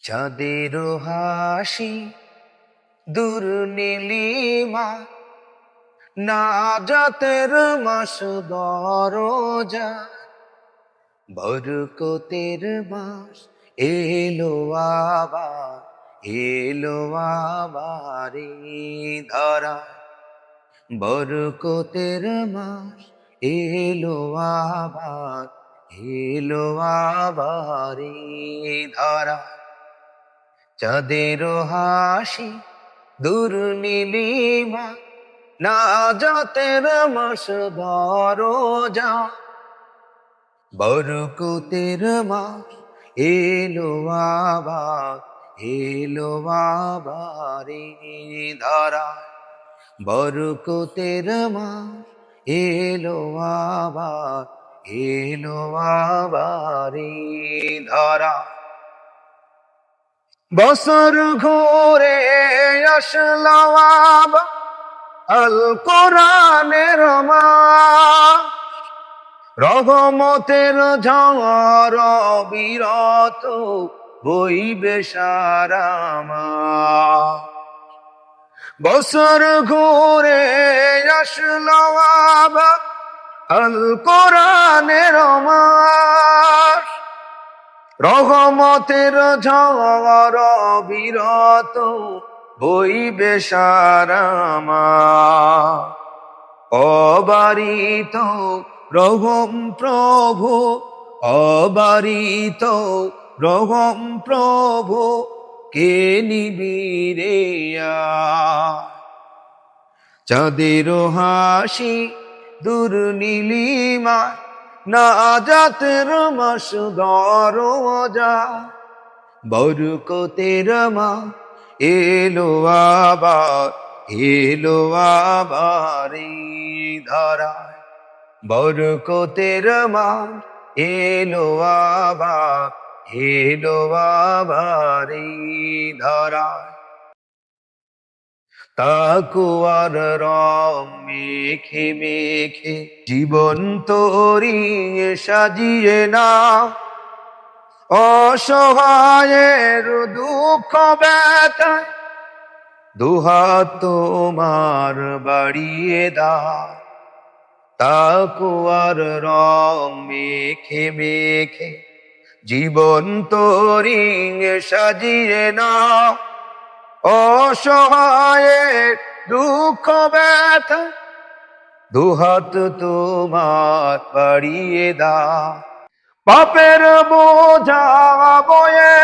চাঁদের হাসি দূর নীলিমা, না জাতের মাস দরজা, বরকতের মাস এলো আবার, এলো আবার এই ধরা। বরকতের মাস এলো আবার, এলো আবার এই ধরা। চাঁদের হাসি দূর নীলিমা, না জাতের মাস দরজা, বরকতের মাস এলো আবার, এলো আবার এই ধরা। বরকতের মাস এলো আবার, এলো আবার এই ধরা। বছর ঘুরে আসলো আবার আল কোরআনের মাস, রহমতের ঝড় বিরত বইবে সারা মাস। বছর ঘুরে আসলো আবার আল কোরআনের মাস, রহমতের ঝড় বিরত বইবে সারা মাস। অবারিত রহম প্রভু, অবারিত রহম প্রভু, কে নিবিরে চাঁদের হাসি দূর নীলিমা, না জাতের মাস দরজা, বরকতের মা এলো আবার, এলো আবার এই ধরা। বরকতের মা এলো আবার, এলো আবার এই ধরা। তাকুয়ার রং মেখে মেখে জীবন তোরিয়ে সাজিয়ে না, অসহায়ের দুঃখ ব্যথা দুহাত তোমার বাড়িয়ে দাও। তাকুয়ার রং মেখে মেখে জীবন তোরিয়ে সাজিয়ে না, অসহায়ের দুঃখ ব্যথা দুহাত তোমার বাড়িয়ে দাও। পাপের বোঝা বয়ে